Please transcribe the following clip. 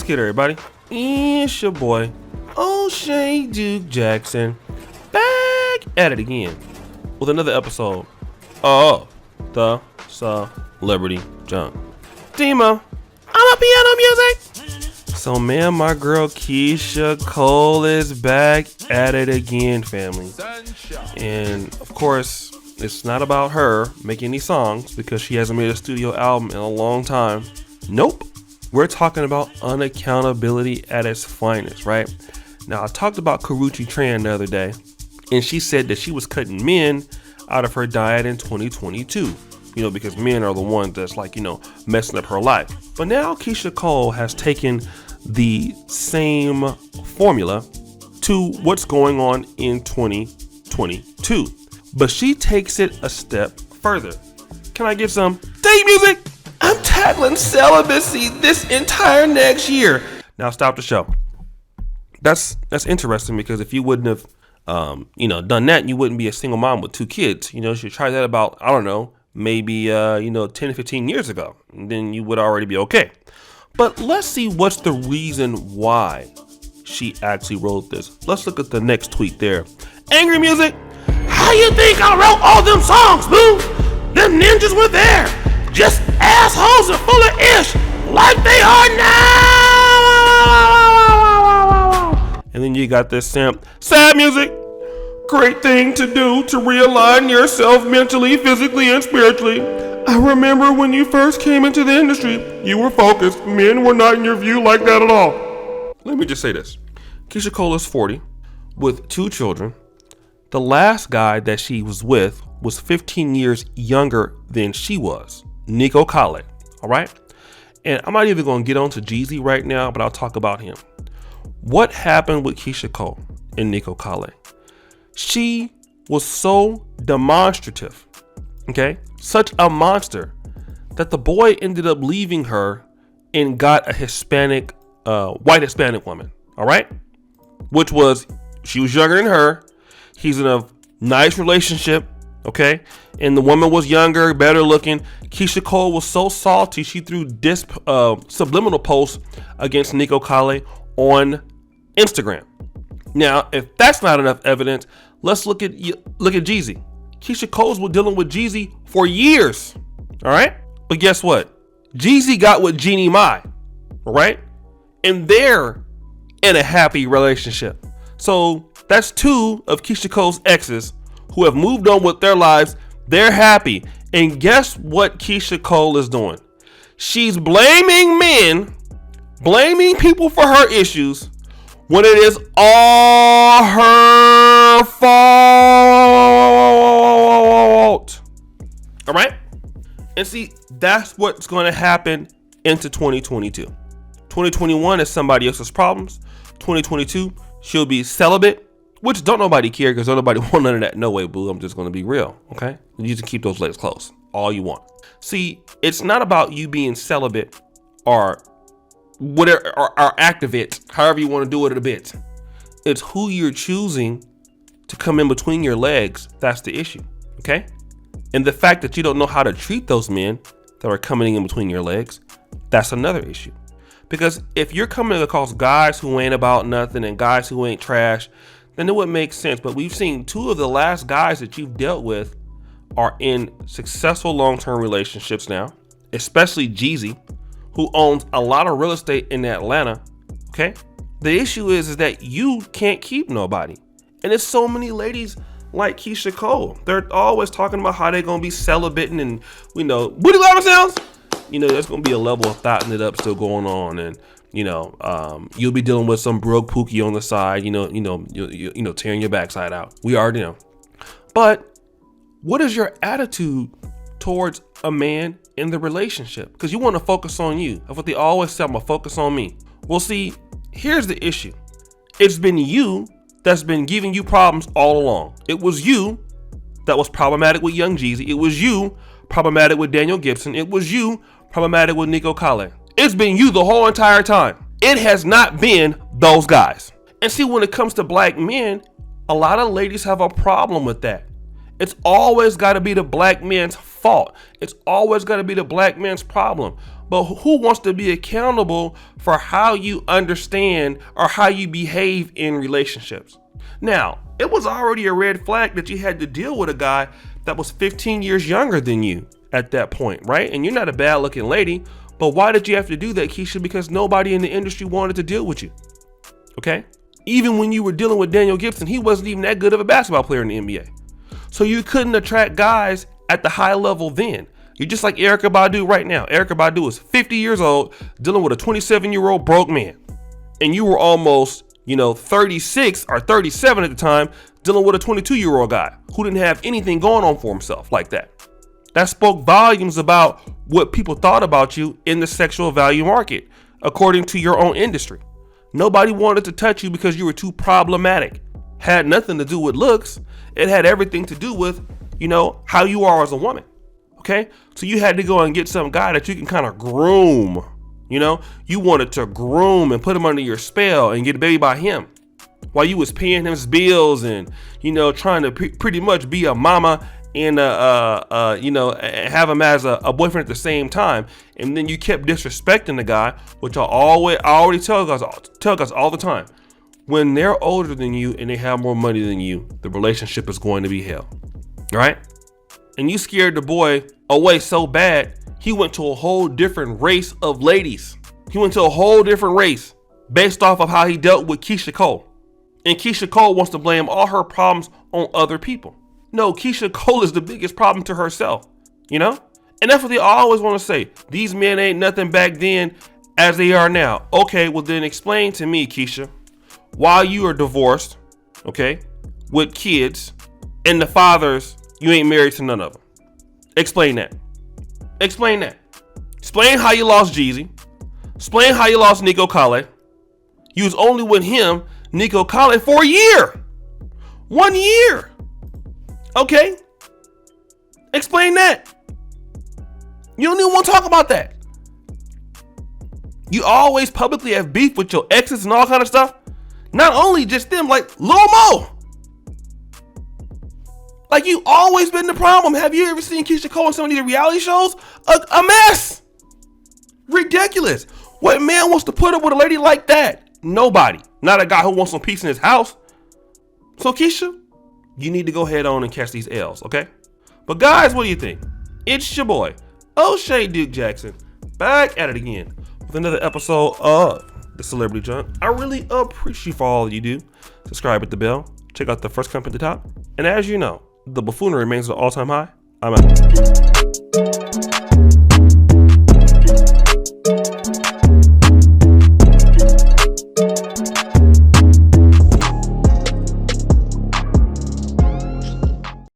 What's good, everybody? It's your boy, O'Shea Duke Jackson, back at it again with another episode of the Celebrity Junk. Demo, I'm a piano music. So, man, my girl Keyshia Cole is back at it again, family. And of course, it's not about her making any songs because she hasn't made a studio album in a long time. Nope. We're talking about unaccountability at its finest, right? Now, I talked about Karrueche Tran the other day, and she said that she was cutting men out of her diet in 2022, because men are the ones that's messing up her life. But now Keyshia Cole has taken the same formula to what's going on in 2022, but she takes it a step further. Can I get some date music? I'm tackling celibacy this entire next year. Now stop the show. That's interesting because if you wouldn't have, done that, you wouldn't be a single mom with 2 kids. She tried that about, maybe 10 to 15 years ago. And then you would already be okay. But let's see what's the reason why she actually wrote this. Let's look at the next tweet there. Angry music. How you think I wrote all them songs, boo? Them ninjas were there. Just assholes and full of ish like they are now. And then you got this sad music. Great thing to do to realign yourself mentally, physically, and spiritually. I remember when you first came into the industry, you were focused. Men were not in your view like that at all. Let me just say this. Keyshia Cole is 40 with 2 children. The last guy that she was with was 15 years younger than she was. Nico Kale, all right? And I'm not even going to get on to Jeezy right now, but I'll talk about him. What happened with Keyshia Cole and Nico Kale? She was so demonstrative, okay? Such a monster that the boy ended up leaving her and got a Hispanic, white Hispanic woman, all right? She was younger than her. He's in a nice relationship. Okay, and the woman was younger, better looking. Keyshia Cole was so salty, she threw subliminal posts against Nico Kale on Instagram. Now, if that's not enough evidence, let's look at Jeezy. Keyshia Cole's been dealing with Jeezy for years. All right, but guess what? Jeezy got with Jeannie Mai. All right, and they're in a happy relationship. So that's 2 of Keyshia Cole's exes who have moved on with their lives. They're happy. And guess what Keyshia Cole is doing? She's blaming men, blaming people for her issues when it is all her fault. All right? And see, that's what's going to happen into 2022. 2021 is somebody else's problems. 2022, she'll be celibate. Which don't nobody care because don't nobody want none of that. No way, boo. I'm just going to be real, okay? You can keep those legs closed all you want. See, it's not about you being celibate or whatever, or activate, however you want to do it a bit. It's who you're choosing to come in between your legs. That's the issue, okay? And the fact that you don't know how to treat those men that are coming in between your legs, that's another issue. Because if you're coming across guys who ain't about nothing and guys who ain't trash, then it would make sense. But we've seen 2 of the last guys that you've dealt with are in successful long-term relationships now, especially Jeezy, who owns a lot of real estate in Atlanta. Okay. The issue is that you can't keep nobody. And there's so many ladies like Keyshia Cole. They're always talking about how they're going to be celibating and, booty clapper sounds. There's going to be a level of thotting it up still going on. And, you'll be dealing with some broke pookie on the side, tearing your backside out. We already know. But what is your attitude towards a man in the relationship? Because you want to focus on you. That's what they always say, I'm going to focus on me. Well, see, here's the issue. It's been you that's been giving you problems all along. It was you that was problematic with Young Jeezy. It was you problematic with Daniel Gibson. It was you problematic with Nico Kale. It's been you the whole entire time. It has not been those guys. And see, when it comes to black men, a lot of ladies have a problem with that. It's always got to be the black man's fault. It's always got to be the black man's problem. but who wants to be accountable for how you understand or how you behave in relationships? Now, it was already a red flag that you had to deal with a guy that was 15 years younger than you at that point, right? And you're not a bad looking lady, but why did you have to do that, Keyshia? Because nobody in the industry wanted to deal with you, okay? Even when you were dealing with Daniel Gibson, he wasn't even that good of a basketball player in the NBA. So you couldn't attract guys at the high level then. You're just like Erykah Badu right now. Erykah Badu is 50 years old, dealing with a 27-year-old broke man. And you were almost, 36 or 37 at the time, dealing with a 22-year-old guy who didn't have anything going on for himself like that. That spoke volumes about what people thought about you in the sexual value market, according to your own industry. Nobody wanted to touch you because you were too problematic. Had nothing to do with looks. It had everything to do with, how you are as a woman. Okay, so you had to go and get some guy that you can kind of groom. You wanted to groom and put him under your spell and get a baby by him while you was paying his bills and, trying to pretty much be a mama and, have him as a boyfriend at the same time. And then you kept disrespecting the guy, which I already tell guys all the time. When they're older than you and they have more money than you, the relationship is going to be hell, right? And you scared the boy away so bad, he went to a whole different race of ladies. He went to a whole different race based off of how he dealt with Keyshia Cole. And Keyshia Cole wants to blame all her problems on other people. No, Keyshia Cole is the biggest problem to herself, And that's what they always want to say. These men ain't nothing back then as they are now. Okay, well then explain to me, Keyshia, why you are divorced, okay, with kids, and the fathers, you ain't married to none of them. Explain that. Explain that. Explain how you lost Jeezy. Explain how you lost Nico Kale. You was only with him, Nico Kale, for a year. 1 year. Okay. Explain that. You don't even want to talk about that. You always publicly have beef with your exes and all kind of stuff. Not only just them, like Lil Mo. Like, you always been the problem. Have you ever seen Keyshia Cole on some of these reality shows? A mess. Ridiculous. What man wants to put up with a lady like that? Nobody. Not a guy who wants some peace in his house. So Keyshia, you need to go head on and catch these L's, okay? But guys, what do you think? It's your boy, O'Shea Duke Jackson, back at it again with another episode of The Celebrity Junk. I really appreciate for all you do. Subscribe with the bell. Check out the first comment at the top. And as you know, the buffoonery remains at an all-time high. I'm out.